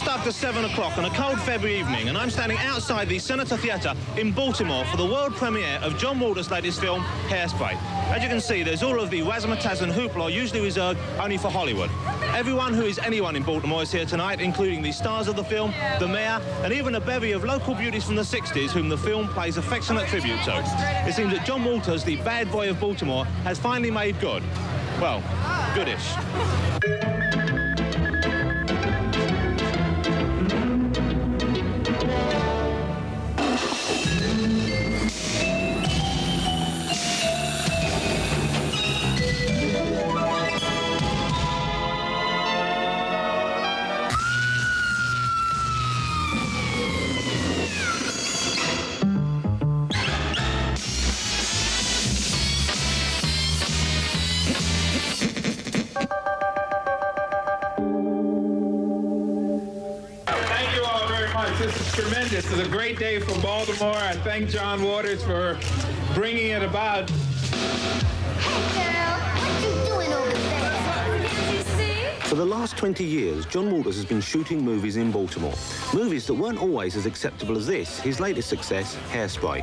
just after 7 o'clock on a cold February evening, and I'm standing outside the Senator Theatre in Baltimore for the world premiere of John Waters' latest film, Hairspray. As you can see, there's all of the razzmatazz and hoopla usually reserved only for Hollywood. Everyone who is anyone in Baltimore is here tonight, including the stars of the film, the mayor, and even a bevy of local beauties from the 60s whom the film pays affectionate tribute to. It seems that John Waters, the bad boy of Baltimore, has finally made good. Well, goodish. This is tremendous. This is a great day for Baltimore. I thank John Waters for bringing it about. Hey, girl, what you doing over there? For the last 20 years, John Waters has been shooting movies in Baltimore. Movies that weren't always as acceptable as this, his latest success, Hairspray.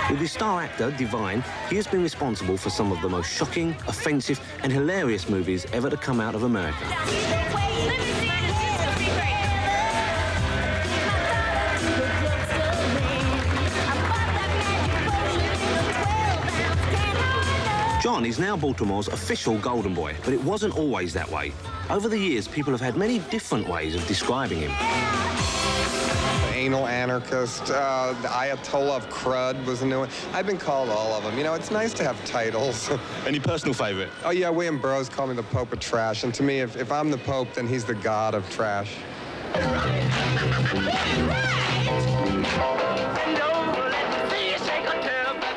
With his star actor, Divine, he has been responsible for some of the most shocking, offensive and hilarious movies ever to come out of America. John is now Baltimore's official golden boy, but it wasn't always that way. Over the years, people have had many different ways of describing him. The anal anarchist, the Ayatollah of crud was a new one. I've been called all of them. You know, it's nice to have titles. Any personal favourite? Oh, yeah, William Burroughs called me the Pope of Trash, and to me, if I'm the Pope, then he's the god of trash.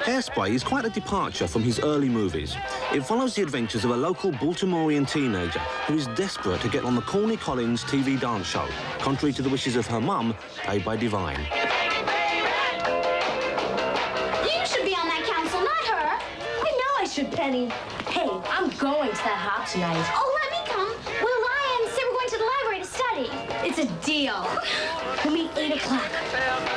Hairspray is quite a departure from his early movies. It follows the adventures of a local Baltimorean teenager who is desperate to get on the Corny Collins TV dance show, contrary to the wishes of her mum, played by Divine. You should be on that council, not her. I know I should, Penny. Hey, I'm going to that hop tonight. Oh, let me come. We'll lie and say we're going to the library to study. It's a deal. We'll meet 8 o'clock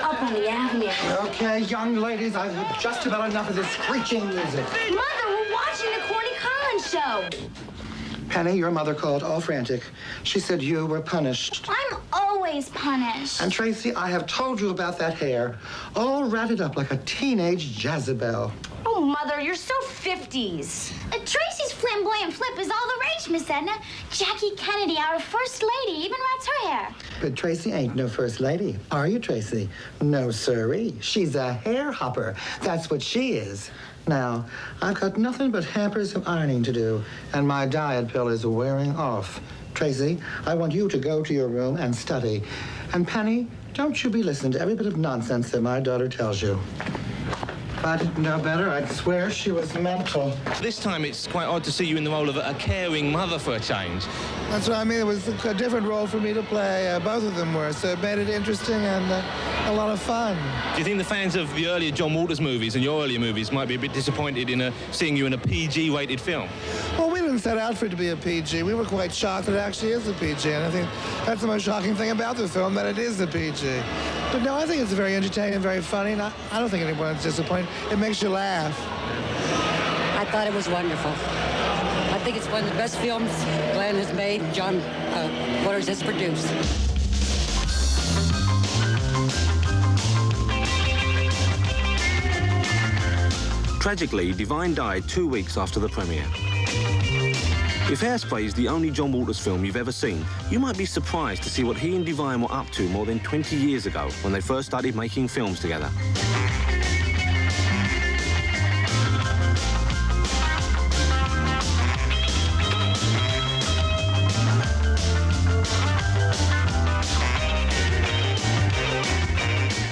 up on the avenue. Okay, young ladies, I've had just about enough of this screeching music. Mother, we're watching the Corny Collins show. Penny, your mother called all frantic. She said you were punished. I'm always punished. And Tracy, I have told you about that hair, all ratted up like a teenage Jezebel. Oh, Mother, you're so 50s. Tracy's flamboyant flip is all the rage, Miss Edna. Jackie Kennedy, our first lady, even rats her hair. But Tracy ain't no first lady. Are you, Tracy? No, sirree. She's a hair hopper. That's what she is. Now, I've got nothing but hampers of ironing to do, and my diet pill is wearing off. Tracy, I want you to go to your room and study. And Penny, don't you be listening to every bit of nonsense that my daughter tells you. If I didn't know better, I'd swear she was mental. This time it's quite odd to see you in the role of a caring mother for a change. That's what I mean. It was a different role for me to play. Both of them were, so it made it interesting and a lot of fun. Do you think the fans of the earlier John Waters movies and your earlier movies might be a bit disappointed in seeing you in a PG-rated film? Well, we didn't set out for it to be a PG. We were quite shocked that it actually is a PG, and I think that's the most shocking thing about the film, that it is a PG. But no, I think it's very entertaining and very funny, and I don't think anyone's disappointed. It makes you laugh. I thought it was wonderful. I think it's one of the best films Glenn has made, John Waters has produced. Tragically, Divine died 2 weeks after the premiere. If Hairspray is the only John Waters film you've ever seen, you might be surprised to see what he and Divine were up to more than 20 years ago when they first started making films together.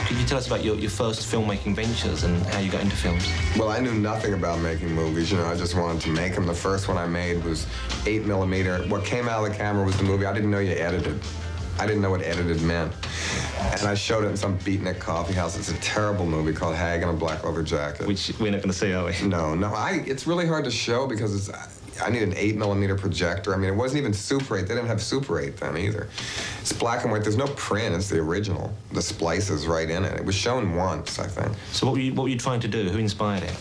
Could you tell us about your first filmmaking ventures and how you got into films? Well, I knew nothing about making movies. You know, I just wanted to make them. The first one I made was 8mm. What came out of the camera was the movie. I didn't know you edited. I didn't know what edited meant. And I showed it in some beatnik coffee house. It's a terrible movie called Hag in a Black Leather Jacket. Which we're not going to see, are we? No. It's really hard to show because I need an 8mm projector. I mean, it wasn't even Super 8. They didn't have Super 8 then either. It's black and white. There's no print. It's the original. The splice is right in it. It was shown once, I think. So what were you trying to do? Who inspired it?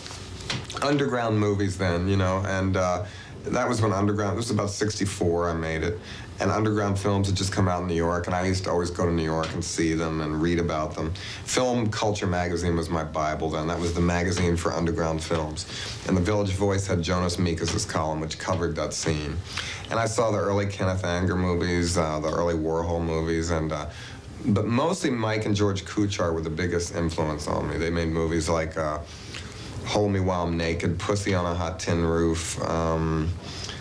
Underground movies then, you know, and that was when Underground, this was about 64 I made it, and Underground films had just come out in New York, and I used to always go to New York and see them and read about them. Film Culture magazine was my Bible then. That was the magazine for underground films. And the Village Voice had Jonas Mekas' column, which covered that scene. And I saw the early Kenneth Anger movies, the early Warhol movies, and but mostly Mike and George Kuchar were the biggest influence on me. They made movies like Hold Me While I'm Naked, Pussy on a Hot Tin Roof,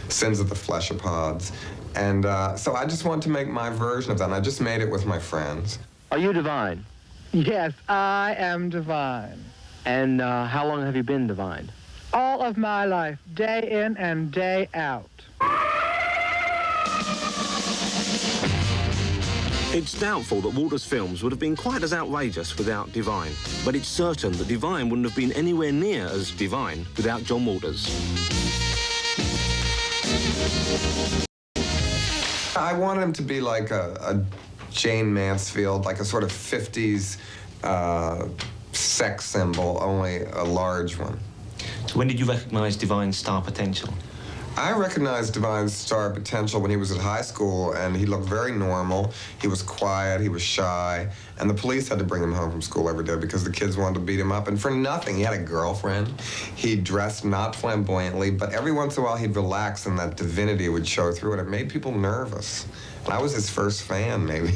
Sins of the Fleshopods. And so I just wanted to make my version of that, and I just made it with my friends. Are you divine? Yes, I am divine. And how long have you been divine? All of my life, day in and day out. It's doubtful that Waters' films would have been quite as outrageous without Divine, but it's certain that Divine wouldn't have been anywhere near as divine without John Waters. I wanted him to be like a Jane Mansfield, like a sort of 50s sex symbol, only a large one. So when did you recognize Divine's star potential? I recognized Divine's star potential when he was at high school, and he looked very normal. He was quiet, he was shy, and the police had to bring him home from school every day because the kids wanted to beat him up, and for nothing. He had a girlfriend. He dressed not flamboyantly, but every once in a while he'd relax, and that divinity would show through, and it made people nervous. And I was his first fan, maybe.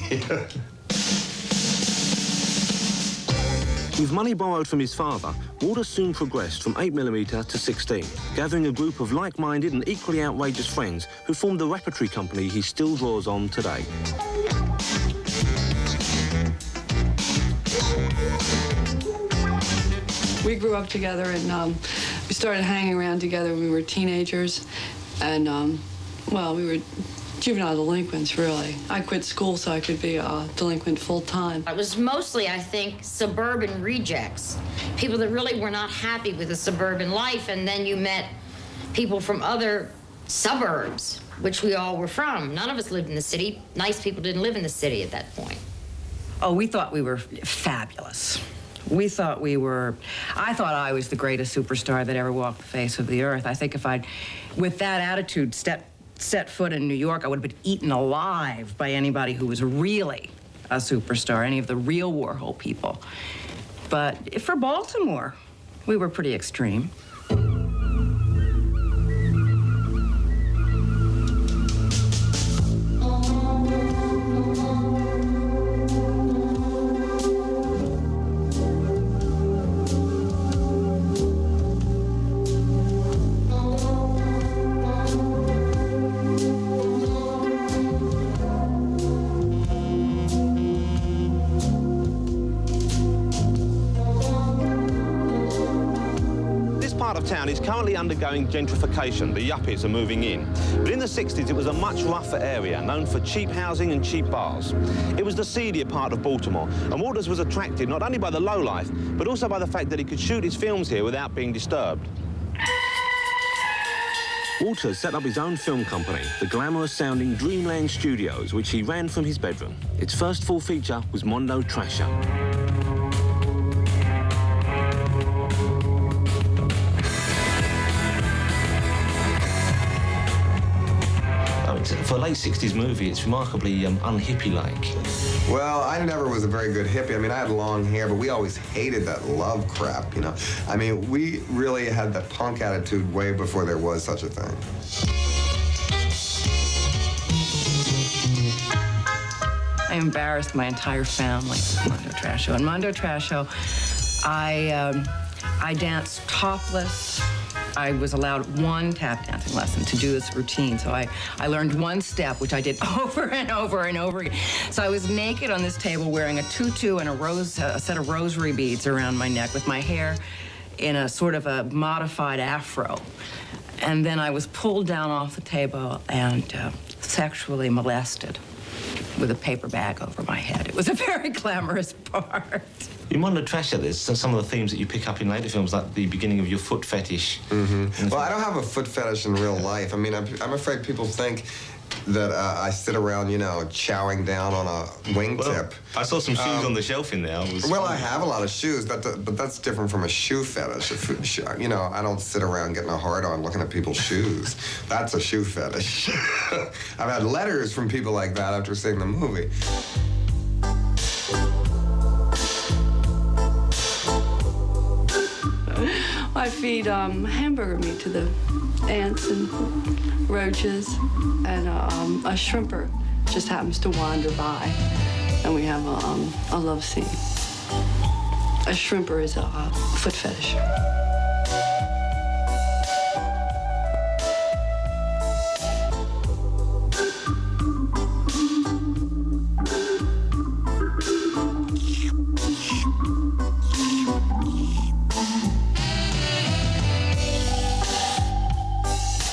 With money borrowed from his father, Waters soon progressed from 8mm to 16, gathering a group of like-minded and equally outrageous friends who formed the repertory company he still draws on today. We grew up together, and we started hanging around together when we were teenagers, and, well, we were juvenile delinquents, really. I quit school so I could be a delinquent full-time. It was mostly, I think, suburban rejects. People that really were not happy with the suburban life, and then you met people from other suburbs, which we all were from. None of us lived in the city. Nice people didn't live in the city at that point. Oh, we thought we were fabulous. I thought I was the greatest superstar that ever walked the face of the earth. I think if I'd, with that attitude, set foot in New York, I would have been eaten alive by anybody who was really a superstar, any of the real Warhol people. But for Baltimore, we were pretty extreme. Town is currently undergoing gentrification. The yuppies are moving in. But in the 60s, it was a much rougher area, known for cheap housing and cheap bars. It was the seedier part of Baltimore, and Waters was attracted not only by the lowlife, but also by the fact that he could shoot his films here without being disturbed. Waters set up his own film company, the glamorous-sounding Dreamland Studios, which he ran from his bedroom. Its first full feature was Mondo Trasher. For a late 60s movie, it's remarkably un-hippie-like. Well, I never was a very good hippie. I mean, I had long hair, but we always hated that love crap, you know. I mean, we really had that punk attitude way before there was such a thing. I embarrassed my entire family with Mondo Trasho. In Mondo Trasho, I danced topless. I was allowed one tap dancing lesson to do this routine. So I learned one step, which I did over and over and over again. So I was naked on this table wearing a tutu and a set of rosary beads around my neck with my hair in a sort of a modified afro. And then I was pulled down off the table and sexually molested with a paper bag over my head. It was a very glamorous part. In One of the Trash, there's some of the themes that you pick up in later films, like the beginning of your foot fetish. Well, I don't have a foot fetish in real life. I mean, I'm afraid people think that I sit around, you know, chowing down on a wingtip. I saw some shoes on the shelf in there. Well, I have a lot of shoes, but that's different from a shoe fetish. You know, I don't sit around getting a hard-on looking at people's shoes. That's a shoe fetish. I've had letters from people like that after seeing the movie. I feed hamburger meat to the ants and roaches, and a shrimper just happens to wander by, and we have a love scene. A shrimper is a foot fetish.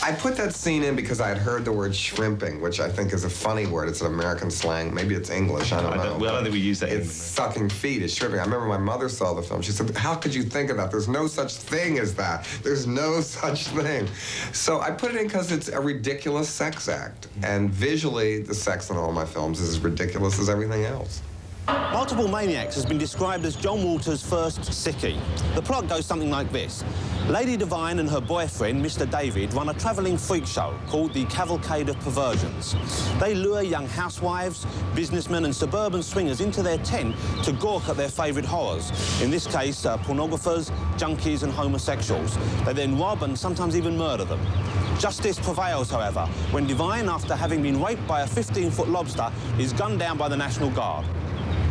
I put that scene in because I had heard the word shrimping, which I think is a funny word. It's an American slang. Maybe it's English. I don't know. Well, I don't think we use that. It's sucking feet. It's shrimping. I remember my mother saw the film. She said, how could you think of that? There's no such thing as that. There's no such thing. So I put it in because it's a ridiculous sex act. And visually, the sex in all my films is as ridiculous as everything else. Multiple Maniacs has been described as John Waters' first sickie. The plot goes something like this. Lady Divine and her boyfriend, Mr. David, run a travelling freak show called the Cavalcade of Perversions. They lure young housewives, businessmen and suburban swingers into their tent to gawk at their favourite horrors. In this case, pornographers, junkies and homosexuals. They then rob and sometimes even murder them. Justice prevails, however, when Divine, after having been raped by a 15-foot lobster, is gunned down by the National Guard.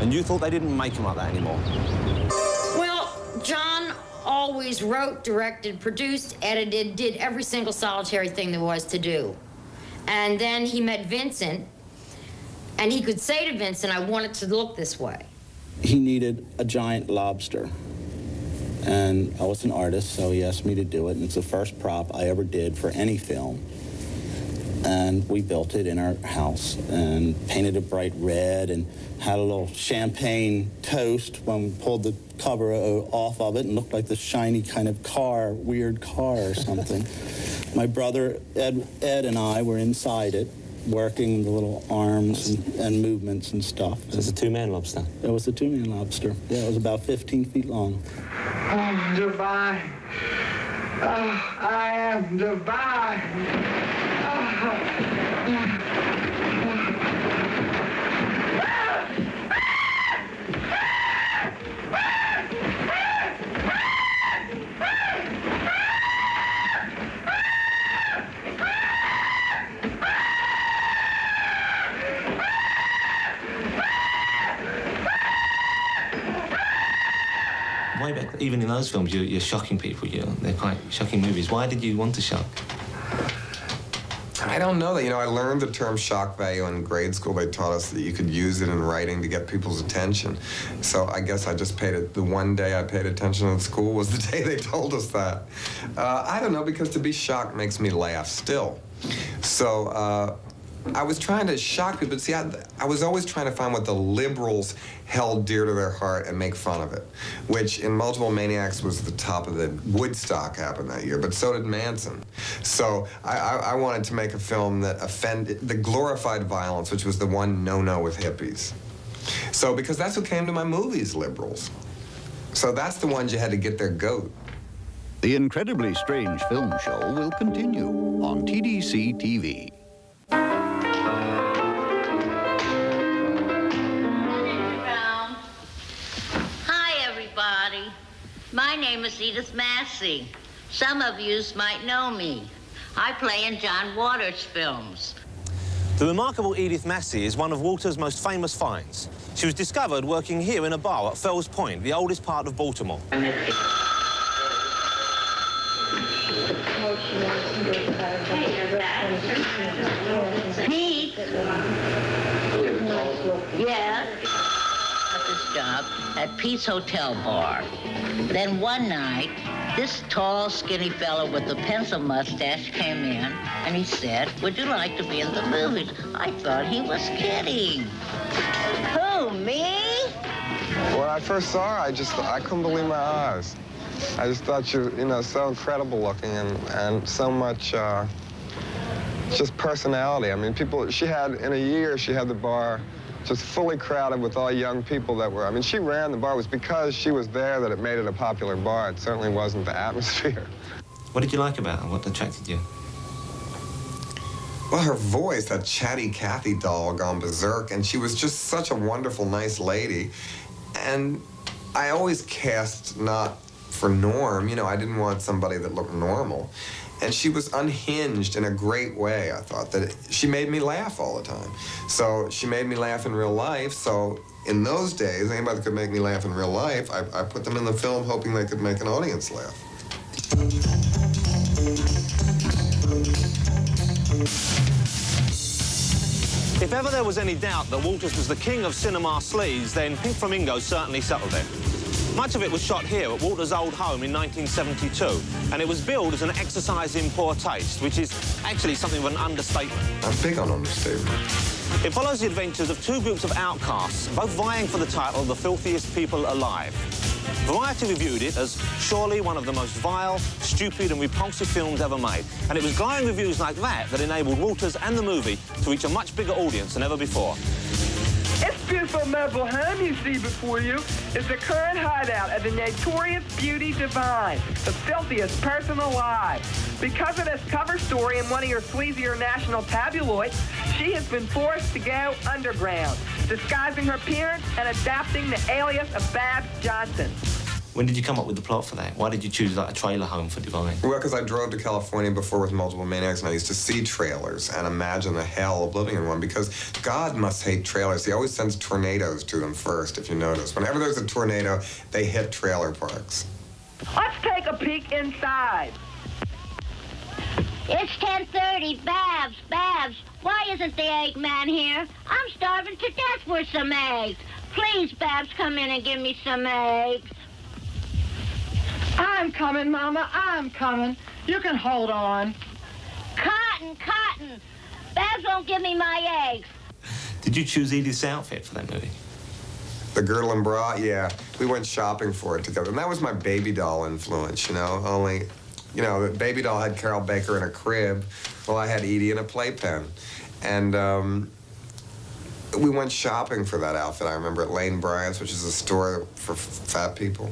And you thought they didn't make him like that anymore? Well, John always wrote, directed, produced, edited, did every single solitary thing there was to do. And then he met Vincent, and he could say to Vincent, I want it to look this way. He needed a giant lobster. And I was an artist, so he asked me to do it. And it's the first prop I ever did for any film. And we built it in our house and painted it bright red and had a little champagne toast when we pulled the cover off of it and looked like this shiny kind of car, weird car or something. My brother Ed and I were inside it, working the little arms and movements and stuff. So it's a two-man lobster? It was a two-man lobster. Yeah, it was about 15 feet long. Oh, Divine. Oh, I am Divine. Way back, even in those films, you're shocking people. They're quite shocking movies. Why did you want to shock? I don't know that. You know, I learned the term shock value in grade school. They taught us that you could use it in writing to get people's attention. So I guess I just paid it. The one day I paid attention in school was the day they told us that. I don't know, because to be shocked makes me laugh still. So I was trying to shock people. See, I was always trying to find what the liberals held dear to their heart and make fun of it, which in Multiple Maniacs was the top of the Woodstock happened that year, but so did Manson. So I wanted to make a film that offended, the glorified violence, which was the one no-no with hippies. So, because that's what came to my movies, liberals. So that's the ones you had to get their goat. The Incredibly Strange Film Show will continue on TDC TV. My name is Edith Massey. Some of yous might know me. I play in John Waters films. The remarkable Edith Massey is one of Waters' most famous finds. She was discovered working here in a bar at Fells Point, the oldest part of Baltimore. Pete? Yes? Got this job at Pete's Hotel Bar. Then one night, this tall, skinny fellow with the pencil mustache came in, and he said, would you like to be in the movies? I thought he was kidding. Who, me? When I first saw her, I couldn't believe my eyes. I just thought she was, you know, so incredible looking and so much just personality. I mean, she had, in a year, she had the bar just fully crowded with all young people that were, I mean, she ran the bar. It was because she was there that it made it a popular bar. It certainly wasn't the atmosphere. What did you like about her? What attracted you? Well, her voice, that chatty Cathy doll gone berserk, and she was just such a wonderful, nice lady. And I always cast not for norm, you know, I didn't want somebody that looked normal. And she was unhinged in a great way, I thought, that she made me laugh all the time. So she made me laugh in real life, so in those days, anybody that could make me laugh in real life, I put them in the film hoping they could make an audience laugh. If ever there was any doubt that Waters was the king of cinema sleaze, then Pink Flamingo certainly settled it. Much of it was shot here at Waters' old home in 1972, and it was billed as an exercise in poor taste, which is actually something of an understatement. I'm big on understatement. It follows the adventures of two groups of outcasts, both vying for the title of the filthiest people alive. Variety reviewed it as surely one of the most vile, stupid and repulsive films ever made. And it was glowing reviews like that that enabled Waters and the movie to reach a much bigger audience than ever before. This beautiful mobile home you see before you is the current hideout of the notorious Beauty Divine, the filthiest person alive. Because of this cover story in one of your sleazier national tabloids, she has been forced to go underground, disguising her appearance and adapting the alias of Babs Johnson. When did you come up with the plot for that? Why did you choose like a trailer home for Divine? Well, because I drove to California before with Multiple Maniacs, and I used to see trailers and imagine the hell of living in one, because God must hate trailers. He always sends tornadoes to them first, if you notice. Whenever there's a tornado, they hit trailer parks. Let's take a peek inside. It's 10:30. Babs, why isn't the Eggman here? I'm starving to death for some eggs. Please, Babs, come in and give me some eggs. I'm coming, Mama, I'm coming. You can hold on. Cotton! Babs won't give me my eggs. Did you choose Edith's outfit for that movie? The girdle and bra, yeah. We went shopping for it together. And that was my Baby Doll influence, you know, only, you know, the Baby Doll had Carol Baker in a crib. Well, I had Edie in a playpen. And we went shopping for that outfit, I remember, at Lane Bryant's, which is a store for fat people.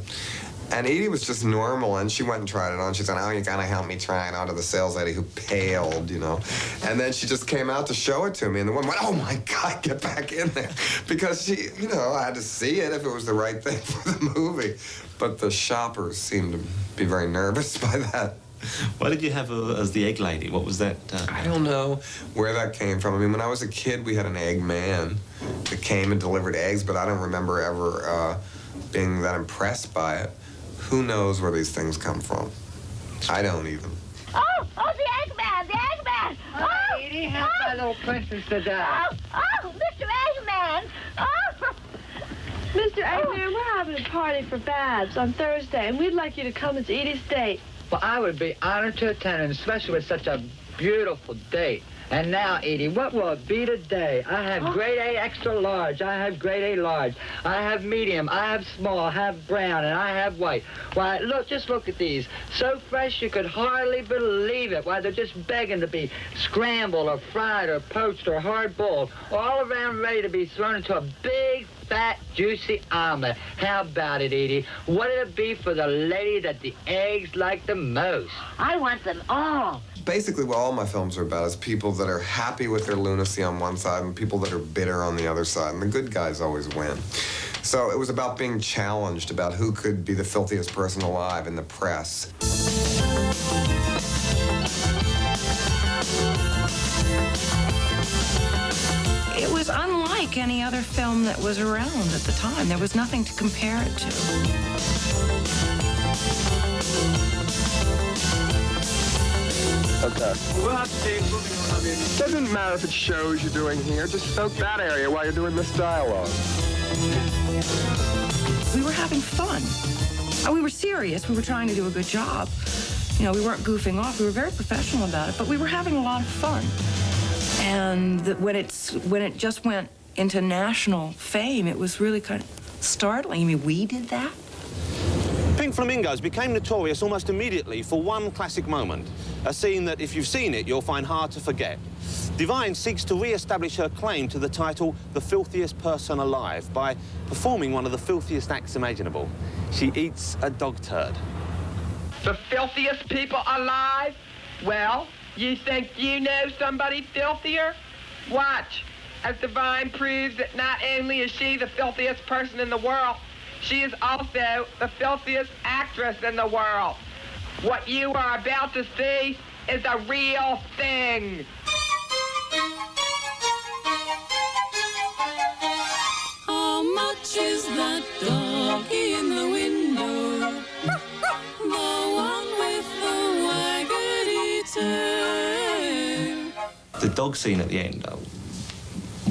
And Edie was just normal, and she went and tried it on. She said, oh, you gotta help me try it on, to the sales lady who paled, you know. And then she just came out to show it to me, and the woman went, oh my God, get back in there. Because she, you know, I had to see it if it was the right thing for the movie. But the shoppers seemed to be very nervous by that. Why did you have her as the egg lady? What was that? I don't know where that came from. I mean, when I was a kid, we had an egg man that came and delivered eggs, but I don't remember ever being that impressed by it. Who knows where these things come from? I don't even. Oh, the Eggman! Oh, Edie, help my little princess to die. Oh, Mr. Eggman! Oh! Mr. Eggman, we're having a party for Babs on Thursday, and we'd like you to come as Edie's date. Well, I would be honored to attend, and especially with such a beautiful date. And now, Edie, what will it be today? I have grade A extra large. I have grade A large. I have medium. I have small. I have brown. And I have white. Why, look, just look at these. So fresh you could hardly believe it. Why, they're just begging to be scrambled or fried or poached or hard-boiled. All around ready to be thrown into a big, fat, juicy omelet. How about it, Edie? What'd it be for the lady that the eggs like the most? I want them all. Basically, what all my films are about is people that are happy with their lunacy on one side and people that are bitter on the other side, and the good guys always win. So it was about being challenged about who could be the filthiest person alive in the press. It was unlike any other film that was around at the time. There was nothing to compare it to. Okay. We'll have to do it. Doesn't matter if it's shows you're doing here. Just soak that area while you're doing this dialogue. We were having fun. We were serious. We were trying to do a good job. You know, we weren't goofing off. We were very professional about it, but we were having a lot of fun. And when it just went into national fame, it was really kind of startling. You mean we did that? Pink Flamingos became notorious almost immediately for one classic moment, a scene that, if you've seen it, you'll find hard to forget. Divine seeks to re-establish her claim to the title The Filthiest Person Alive by performing one of the filthiest acts imaginable. She eats a dog turd. The filthiest people alive? Well, you think you know somebody filthier? Watch, as Divine proves that not only is she the filthiest person in the world, she is also the filthiest actress in the world. What you are about to see is a real thing. How much is that doggy in the window? The one with the waggedy tail. The dog scene at the end,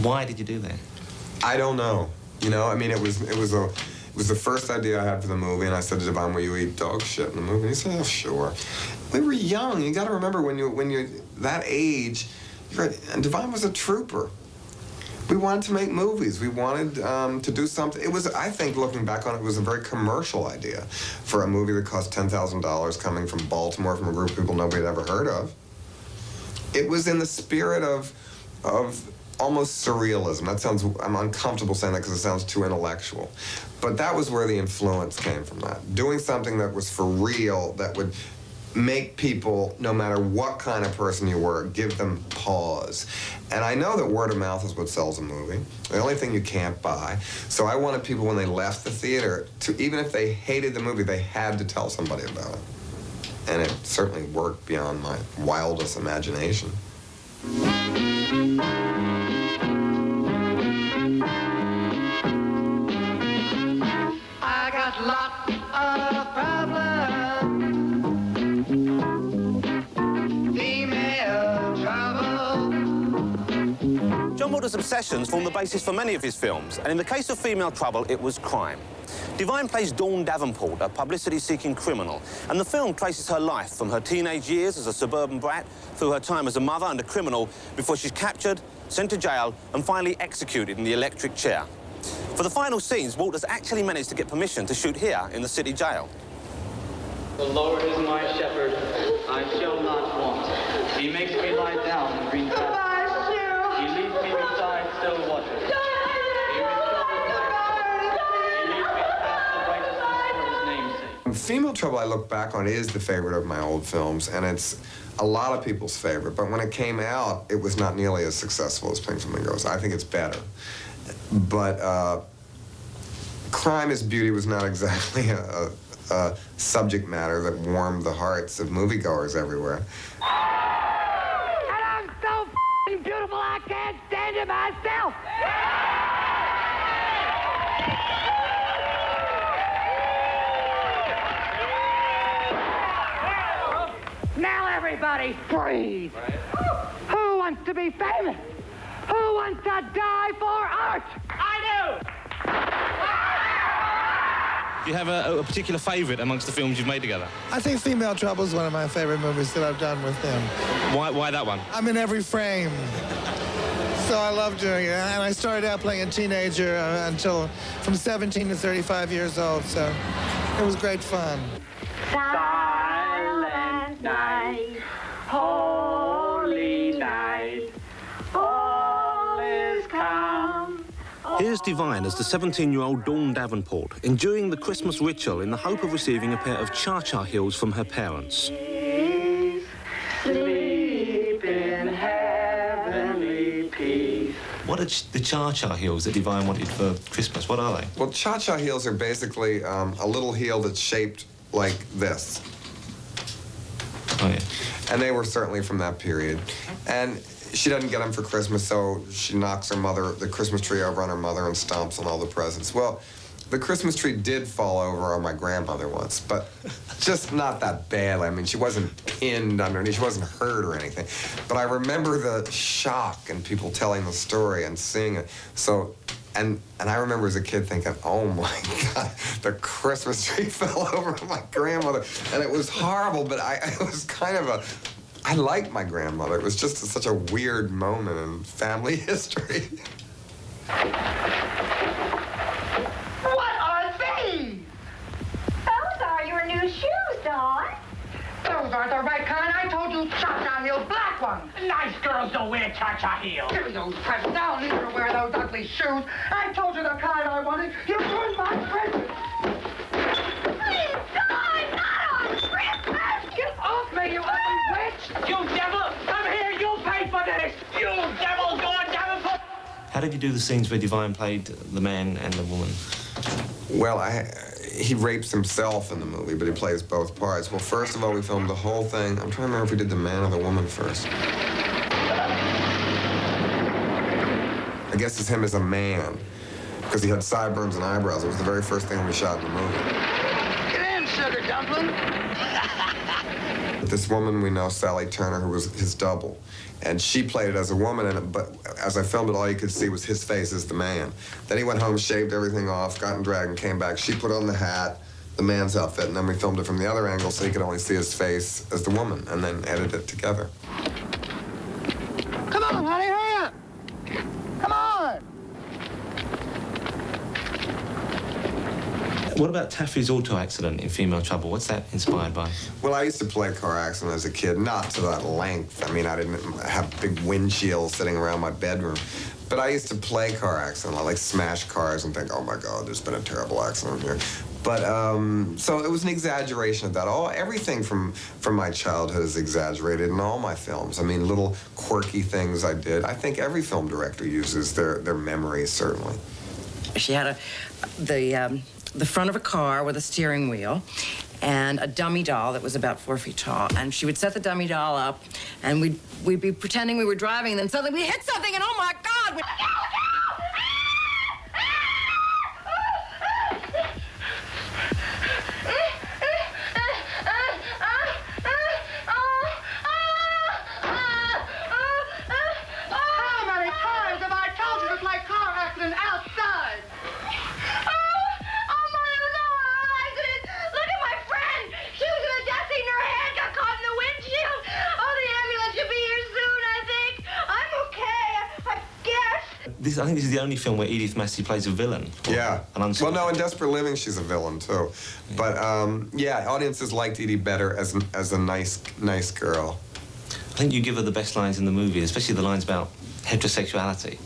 why did you do that? I don't know. You know, I mean, it was the first idea I had for the movie, and I said to Divine, will you eat dog shit in the movie? And he said, oh, sure. We were young. You got to remember when you're that age, and Divine was a trooper. We wanted to make movies. We wanted to do something. It was, I think, looking back on it, was a very commercial idea for a movie that cost $10,000 coming from Baltimore from a group of people nobody had ever heard of. It was in the spirit of almost surrealism. That sounds, I'm uncomfortable saying that because it sounds too intellectual. But that was where the influence came from that. Doing something that was for real, that would make people, no matter what kind of person you were, give them pause. And I know that word of mouth is what sells a movie. The only thing you can't buy. So I wanted people, when they left the theater, to, even if they hated the movie, they had to tell somebody about it. And it certainly worked beyond my wildest imagination. I got lots of problems. Female trouble. John Waters' obsessions form the basis for many of his films, and in the case of Female Trouble, it was crime. Divine plays Dawn Davenport, a publicity-seeking criminal, and the film traces her life from her teenage years as a suburban brat through her time as a mother and a criminal before she's captured, sent to jail, and finally executed in the electric chair. For the final scenes, Waters actually managed to get permission to shoot here in the city jail. The Lord is my shepherd, I shall not want. He makes me lie down in green pastures. He leads me beside still waters. He restores my soul. He leads me past the righteousness for his name's sake. Female Trouble, I look back on, is the favorite of my old films, and it's a lot of people's favorite. But when it came out, it was not nearly as successful as Pink Flamingos. I think it's better. But Crime is Beauty was not exactly a subject matter that warmed the hearts of moviegoers everywhere. And I'm so f***ing beautiful I can't stand it myself. Now everybody freeze. Who wants to be famous? Who wants to die for art? I do! Do you have a particular favourite amongst the films you've made together? I think Female Trouble is one of my favorite movies that I've done with him. Why that one? I'm in every frame. So I love doing it. And I started out playing a teenager until from 17 to 35 years old, so it was great fun. Silent night, holy night, all is calm. Here's Divine as the 17-year-old Dawn Davenport, enduring the Christmas ritual in the hope of receiving a pair of cha-cha heels from her parents. Sleep in heavenly peace. What are the cha-cha heels that Divine wanted for Christmas? What are they? Well, cha-cha heels are basically a little heel that's shaped like this. Oh, yeah. And they were certainly from that period. And she doesn't get them for Christmas, so she knocks her mother, the Christmas tree over on her mother and stomps on all the presents. Well, the Christmas tree did fall over on my grandmother once, but just not that badly. I mean, she wasn't pinned underneath, she wasn't hurt or anything. But I remember the shock and people telling the story and seeing it. So, and I remember as a kid thinking, oh my God, the Christmas tree fell over on my grandmother. And it was horrible, but it was kind of I liked my grandmother. It was just such a weird moment in family history. What are the right kind. I told you cha-cha heels, black ones. Nice girls don't wear cha-cha heels. Give me those presents. I'll neither wear those ugly shoes. I told you the kind I wanted. You ruined my present. Please, God, not on Christmas! Get off me, you ugly witch! You devil! Come here, you pay for this! You devil, God damn it! How did you do the scenes where Divine played the man and the woman? Well, he rapes himself in the movie, but he plays both parts. Well, first of all, we filmed the whole thing. I'm trying to remember if we did the man or the woman first. I guess it's him as a man, because he had sideburns and eyebrows. It was the very first thing we shot in the movie. Get in, sugar dumpling. This woman we know, Sally Turner, who was his double, and she played it as a woman, but as I filmed it, all you could see was his face as the man. Then he went home, shaved everything off, got in drag, and came back. She put on the hat, the man's outfit, and then we filmed it from the other angle so you could only see his face as the woman, and then edited it together. Come on, honey, hurry up. Come on. What about Taffy's auto accident in Female Trouble? What's that inspired by? Well, I used to play car accident as a kid, not to that length. I mean, I didn't have big windshields sitting around my bedroom. But I used to play car accident. I like smash cars and think, oh my God, there's been a terrible accident here. But, so it was an exaggeration of that. Everything from my childhood is exaggerated in all my films. I mean, little quirky things I did. I think every film director uses their memories, certainly. She had the front of a car with a steering wheel and a dummy doll that was about 4 feet tall. And she would set the dummy doll up, and we'd be pretending we were driving, and then suddenly we hit something, and oh my God! How many times have I told you to play car accident outside? I think this is the only film where Edith Massey plays a villain. Yeah. Well, no, in Desperate Living, she's a villain, too. But, yeah, audiences liked Edie better as a nice girl. I think you give her the best lines in the movie, especially the lines about heterosexuality.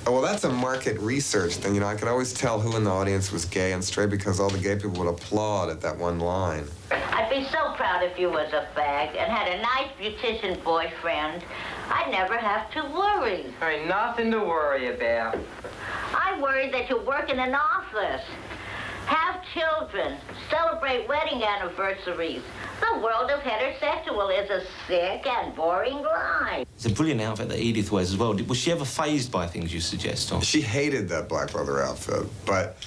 Oh, well, that's a market research thing. You know, I could always tell who in the audience was gay and straight because all the gay people would applaud at that one line. I'd be so proud if you was a fag and had a nice beautician boyfriend. I'd never have to worry. There ain't nothing to worry about. I worry that you work in an office, have children, celebrate wedding anniversaries. The world of heterosexual is a sick and boring life. It's a brilliant outfit that Edith wears as well. Was she ever fazed by things you suggest, or? She hated that black leather outfit, but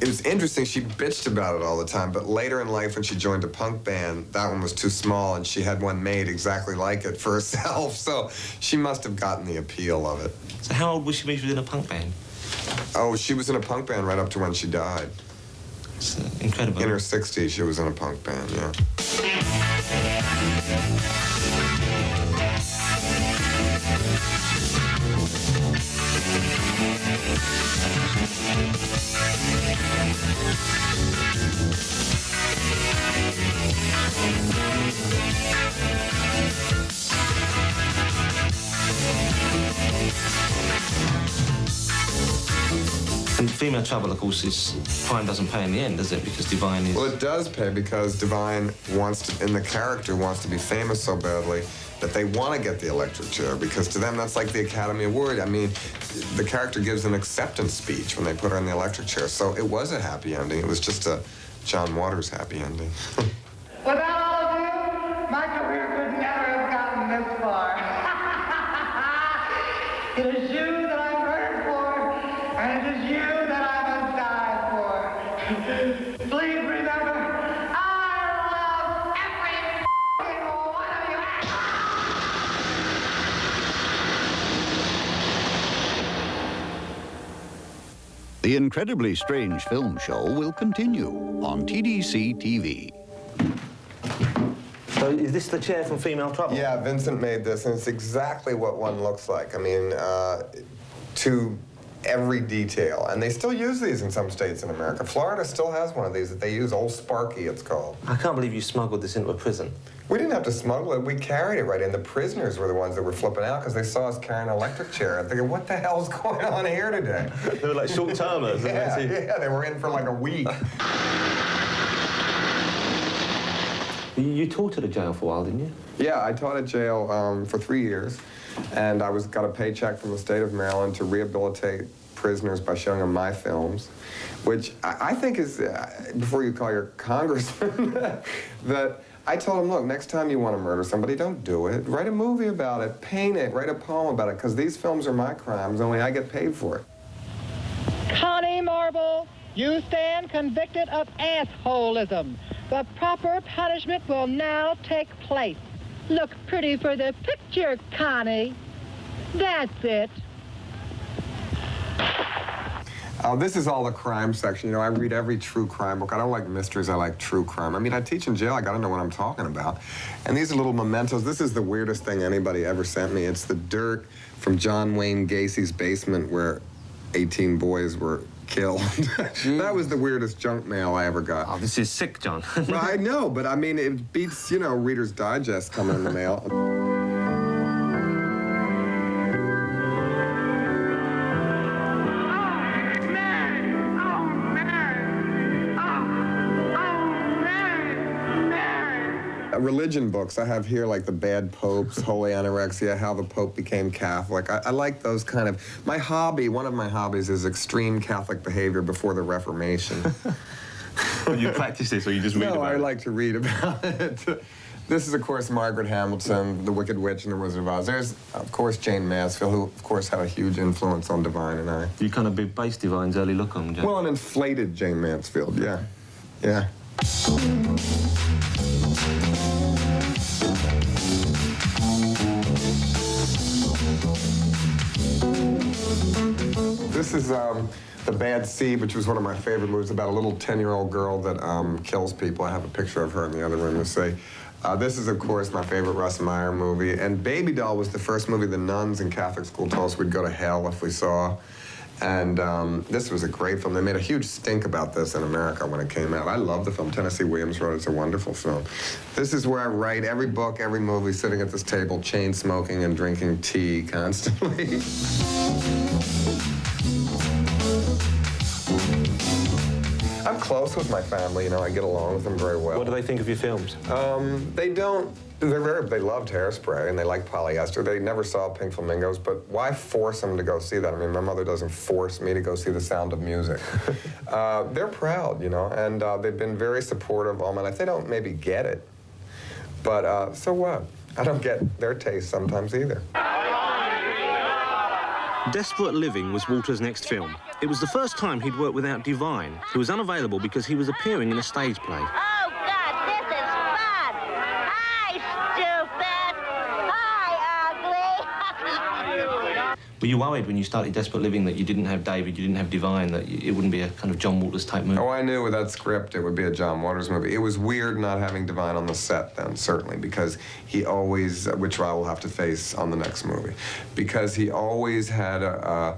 it was interesting. She bitched about it all the time, but later in life when she joined a punk band, that one was too small, and she had one made exactly like it for herself, so she must have gotten the appeal of it. So how old was she when she was in a punk band? Oh, she was in a punk band right up to when she died. It's incredible. In her 60s, she was in a punk band, yeah. And Female Trouble, of course, crime doesn't pay in the end, does it? Because Divine is... Well, it does pay because Divine in the character wants to be famous so badly that they want to get the electric chair because to them that's like the Academy Award. I mean, the character gives an acceptance speech when they put her in the electric chair. So it was a happy ending. It was just a John Waters happy ending. Without all of you, my career could never have gotten this far. It is you that I murdered for, and it is you that I must die for. Please remember, I love every one of you. The Incredibly Strange Film Show will continue on TDC TV. So is this the chair from Female Trouble? Yeah, Vincent made this, and it's exactly what one looks like. I mean, to every detail. And they still use these in some states in America. Florida still has one of these that they use, Old Sparky, it's called. I can't believe you smuggled this into a prison. We didn't have to smuggle it. We carried it right in. The prisoners were the ones that were flipping out because they saw us carrying an electric chair. I'm thinking, what the hell's going on here today? They were like short-termers. Yeah, they were in for like a week. You taught at a jail for a while, didn't you? Yeah, I taught at jail for 3 years, and I got a paycheck from the state of Maryland to rehabilitate prisoners by showing them my films, which I think is, before you call your congressman, that I told him, look, next time you want to murder somebody, don't do it. Write a movie about it, paint it, write a poem about it, because these films are my crimes, only I get paid for it. Connie Marble, you stand convicted of assholism. The proper punishment will now take place. Look pretty for the picture, Connie. That's it. This is all the crime section. You know, I read every true crime book. I don't like mysteries, I like true crime. I mean, I teach in jail, I gotta know what I'm talking about. And these are little mementos. This is the weirdest thing anybody ever sent me. It's the dirt from John Wayne Gacy's basement where 18 boys were killed. That was the weirdest junk mail I ever got. Oh, this is sick, John. Well, I know, but I mean, it beats, you know, Reader's Digest coming in the mail. Religion books I have here, like The Bad Popes, Holy Anorexia, How the Pope Became Catholic. I like those kind of. My hobby, one of my hobbies, is extreme Catholic behavior before the Reformation. Well, you practice this, or you just read about it? No, I like to read about it. This is, of course, Margaret Hamilton, The Wicked Witch and the Wizard of Oz. There's, of course, Jane Mansfield, who, of course, had a huge influence on Divine and I. You kind of big base Divine's early look on, Jane. Well, an inflated Jane Mansfield, yeah. Yeah. This is The Bad Seed, which was one of my favorite movies, about a little 10-year-old girl that kills people. I have a picture of her in the other room to say. This is, of course, my favorite Russ Meyer movie. And Baby Doll was the first movie the nuns in Catholic school told us we'd go to hell if we saw. And this was a great film. They made a huge stink about this in America when it came out. I love the film. Tennessee Williams wrote it. It's a wonderful film. This is where I write every book, every movie, sitting at this table, chain smoking and drinking tea constantly. I'm close with my family, you know, I get along with them very well. What do they think of your films? They loved Hairspray and they like Polyester. They never saw Pink Flamingos, but why force them to go see that? I mean, my mother doesn't force me to go see The Sound of Music. They're proud, you know, and they've been very supportive all my life. They don't maybe get it, but so what? I don't get their taste sometimes either. Desperate Living was Walter's next film. It was the first time he'd worked without Divine, who was unavailable because he was appearing in a stage play. Oh, God, this is fun. Hi, stupid. Hi, ugly. Were you worried when you started Desperate Living that you didn't have David, you didn't have Divine, that it wouldn't be a kind of John Waters type movie? Oh, I knew with that script it would be a John Waters movie. It was weird not having Divine on the set then, certainly, because he always, which I will have to face on the next movie, because he always had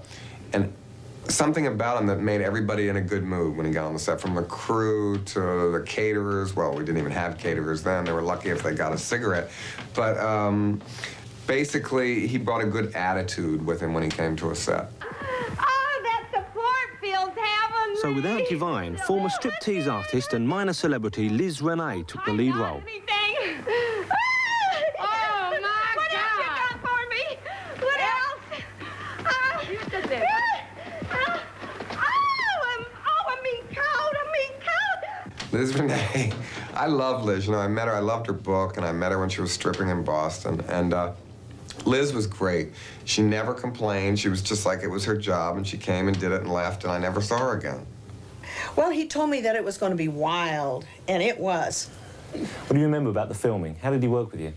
something about him that made everybody in a good mood when he got on the set, from the crew to the caterers. Well, we didn't even have caterers then. They were lucky if they got a cigarette. But basically, he brought a good attitude with him when he came to a set. Oh, that support feels heavenly. So without Divine, former striptease artist and minor celebrity Liz Renee took the lead role. Oh, my what God. What else you got for me? What else? You did this. Liz Renee, I love Liz. You know, I met her, I loved her book, and I met her when she was stripping in Boston. And Liz was great. She never complained. She was just like it was her job, and she came and did it and left, and I never saw her again. Well, he told me that it was going to be wild, and it was. What do you remember about the filming? How did he work with you?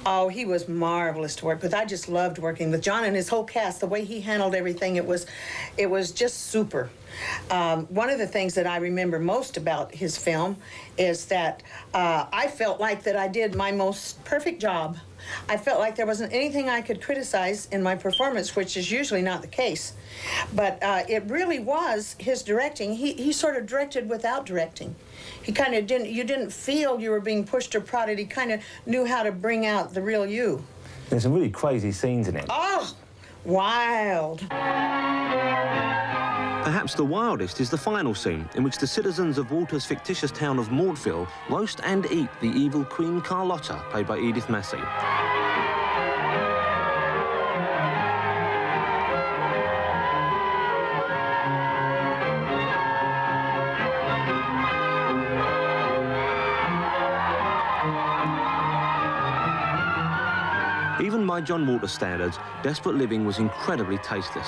Oh, he was marvelous to work with. I just loved working with John and his whole cast. The way he handled everything, it was just super. One of the things that I remember most about his film is that I felt like that I did my most perfect job. I felt like there wasn't anything I could criticize in my performance, which is usually not the case. But it really was his directing. He sort of directed without directing. He kind of didn't, you didn't feel you were being pushed or prodded. He kind of knew how to bring out the real you. There's some really crazy scenes in it. Oh, wild. Perhaps the wildest is the final scene, in which the citizens of Walter's fictitious town of Mortville roast and eat the evil Queen Carlotta, played by Edith Massey. Even by John Waters standards, Desperate Living was incredibly tasteless.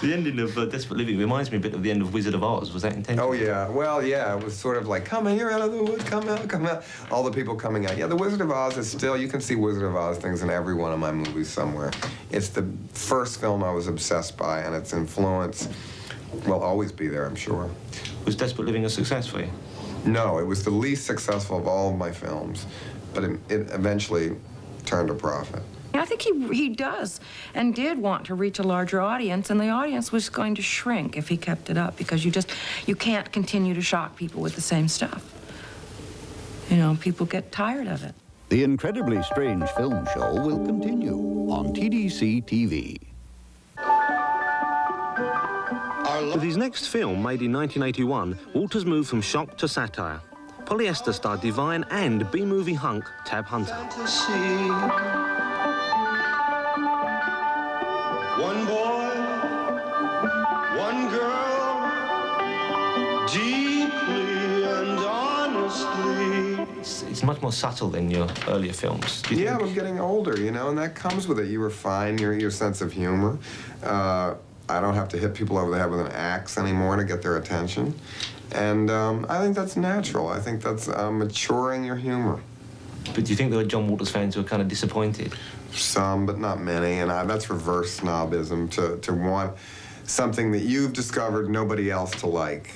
The ending of Desperate Living reminds me a bit of the end of Wizard of Oz. Was that intentional? Oh, yeah. Well, yeah, it was sort of like, come here out of the wood, come out, come out. All the people coming out. Yeah, the Wizard of Oz is still, you can see Wizard of Oz things in every one of my movies somewhere. It's the first film I was obsessed by, and its influence will always be there, I'm sure. Was Desperate Living a success for you? No, it was the least successful of all of my films, but it eventually turned a profit. I think he does and did want to reach a larger audience, and the audience was going to shrink if he kept it up, because you can't continue to shock people with the same stuff. You know, people get tired of it. The Incredibly Strange Film Show will continue on TDC TV. With his next film, made in 1981, Waters moved from shock to satire. Polyester star Divine and B-movie hunk Tab Hunter. One boy, one girl, deeply and honestly. It's much more subtle than your earlier films. Do you Yeah, think? I'm getting older, you know, and that comes with it. You refine your sense of humor. I don't have to hit people over the head with an axe anymore to get their attention. And I think that's natural. I think that's maturing your humor. But do you think there were John Waters fans who were kind of disappointed? Some, but not many, and that's reverse snobism, to want something that you've discovered nobody else to like.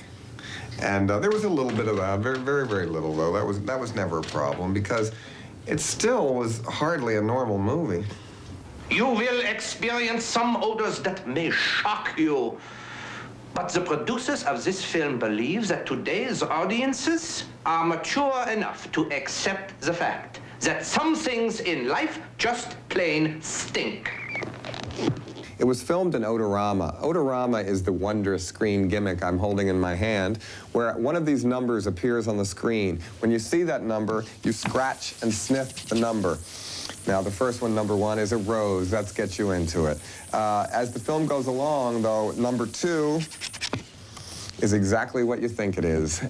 And there was a little bit of that, very, very, very little, though. That was never a problem, because it still was hardly a normal movie. You will experience some odors that may shock you. But the producers of this film believe that today's audiences are mature enough to accept the fact that some things in life just plain stink. It was filmed in Odorama. Odorama is the wondrous screen gimmick I'm holding in my hand, where one of these numbers appears on the screen. When you see that number, you scratch and sniff the number. Now, the first one, number 1, is a rose. That gets you into it. As the film goes along, though, number 2 is exactly what you think it is.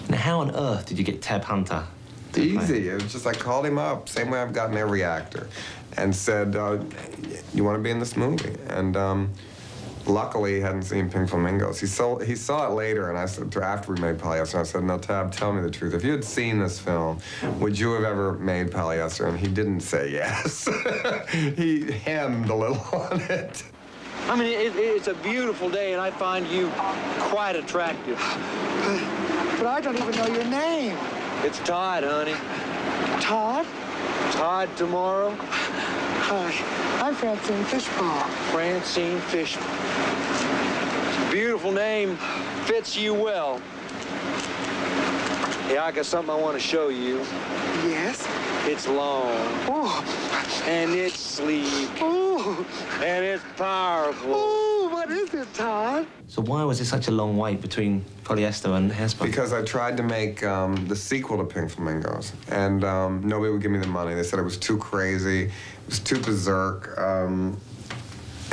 Now, how on earth did you get Tab Hunter? Easy. It was just I called him up, same way I've gotten every actor, and said, you want to be in this movie? And luckily, he hadn't seen Pink Flamingos. He saw it later, and I said, after we made Polyester, I said, no, Tab, tell me the truth. If you had seen this film, would you have ever made Polyester? And he didn't say yes. He hemmed a little on it. I mean, it's a beautiful day, and I find you quite attractive. But I don't even know your name. It's Todd, honey. Todd? Todd tomorrow. Hi, I'm Francine Fishbaugh. Francine Fishbaugh. It's a beautiful name. Fits you well. Yeah, I got something I want to show you. Yes? It's long. Oh. And it's sleek. Oh. And it's powerful. Oh, what is it, Todd? So why was there such a long wait between Polyester and Hairspray? Because I tried to make the sequel to Pink Flamingos, and nobody would give me the money. They said it was too crazy, it was too berserk, and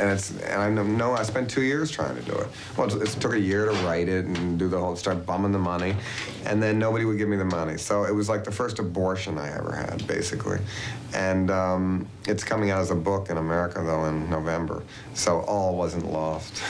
I know I spent 2 years trying to do it. Well, it took a year to write it and do the whole, start bumming the money, and then nobody would give me the money. So it was like the first abortion I ever had, basically. And it's coming out as a book in America, though, in November. So all wasn't lost.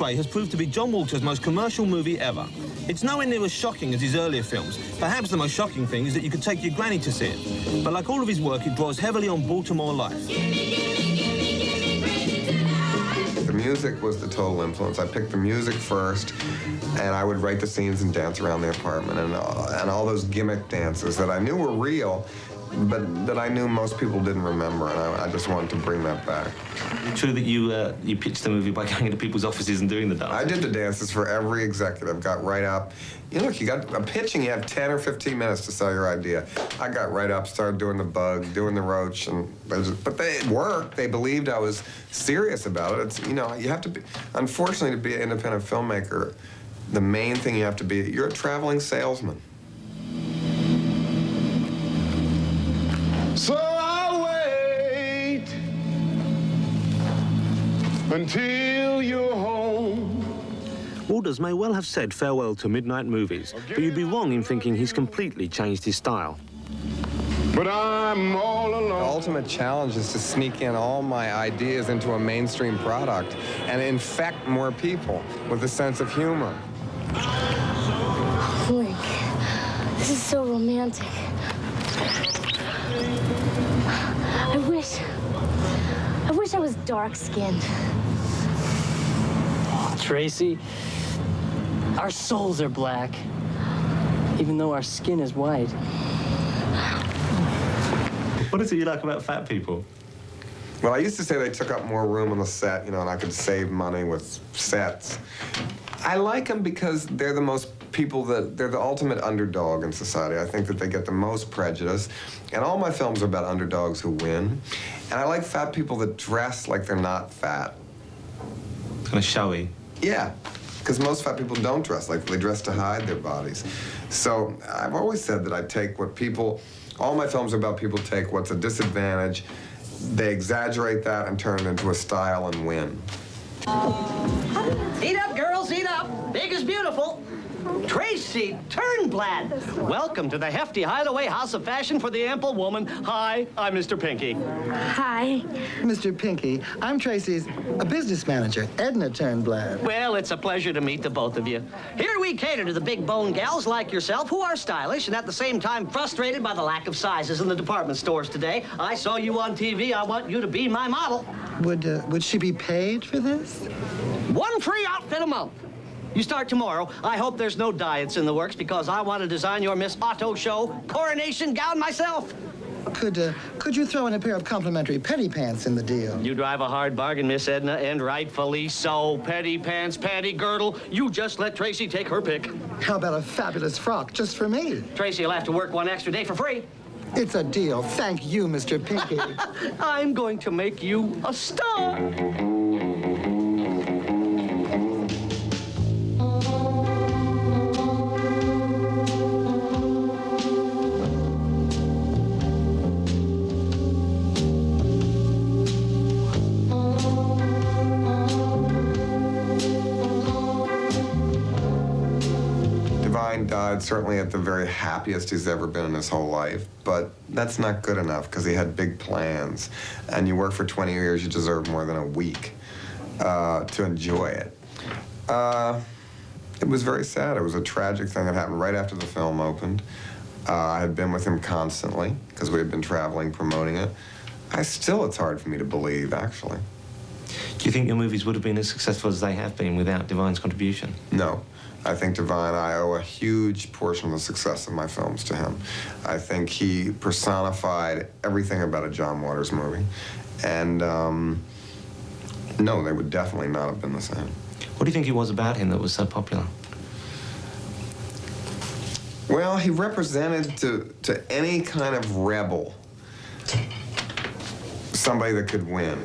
Hairspray has proved to be John Waters' most commercial movie ever. It's nowhere near as shocking as his earlier films. Perhaps the most shocking thing is that you could take your granny to see it. But like all of his work, it draws heavily on Baltimore life. The music was the total influence. I picked the music first, and I would write the scenes and dance around the apartment, and all those gimmick dances that I knew were real, but that I knew most people didn't remember, and I just wanted to bring that back. True that you pitched the movie by going into people's offices and doing the dance? I did the dances for every executive, got right up. You know, look, you got a pitching, you have 10 or 15 minutes to sell your idea. I got right up, started doing the bug, doing the roach, but it worked. They believed I was serious about it. It's, you know, you have to be, unfortunately, to be an independent filmmaker, the main thing you have to be, you're a traveling salesman. So I'll wait until you're home. Waters may well have said farewell to midnight movies, but you'd be wrong in thinking he's completely changed his style. But I'm all alone. The ultimate challenge is to sneak in all my ideas into a mainstream product and infect more people with a sense of humor. Link, this is so romantic. I wish I was dark-skinned. Oh, Tracy, our souls are black, even though our skin is white. What is it you like about fat people? Well, I used to say they took up more room on the set, you know, and I could save money with sets. I like them because they're the most people they're the ultimate underdog in society. I think that they get the most prejudice, and all my films are about underdogs who win. And I like fat people that dress like they're not fat. Kind of showy. Yeah, because most fat people don't dress like they dress to hide their bodies. So I've always said that I take what people, all my films are about people take what's a disadvantage, they exaggerate that and turn it into a style and win. Eat up, girls, eat up. Big is beautiful. Tracy Turnblad. Welcome to the hefty hideaway house of fashion for the ample woman. Hi, I'm Mr. Pinky. Hi. Mr. Pinky, I'm Tracy's business manager, Edna Turnblad. Well, it's a pleasure to meet the both of you. Here we cater to the big bone gals like yourself who are stylish and at the same time frustrated by the lack of sizes in the department stores today. I saw you on TV. I want you to be my model. Would she be paid for this? One free outfit a month. You start tomorrow. I hope there's no diets in the works because I want to design your Miss Otto Show coronation gown myself. Could you throw in a pair of complimentary petty pants in the deal? You drive a hard bargain, Miss Edna, and rightfully so. Petty pants, panty girdle. You just let Tracy take her pick. How about a fabulous frock just for me? Tracy will have to work one extra day for free. It's a deal. Thank you, Mr. Pinky. I'm going to make you a star. Died certainly at the very happiest he's ever been in his whole life, but that's not good enough because he had big plans. And you work for 20 years, you deserve more than a week to enjoy it. It was very sad. It was a tragic thing that happened right after the film opened. I had been with him constantly because we had been traveling, promoting it. It's hard for me to believe, actually. Do you think your movies would have been as successful as they have been without Divine's contribution? No. I think Divine, I owe a huge portion of the success of my films to him. I think he personified everything about a John Waters movie. And no, they would definitely not have been the same. What do you think it was about him that was so popular? Well, he represented to any kind of rebel somebody that could win.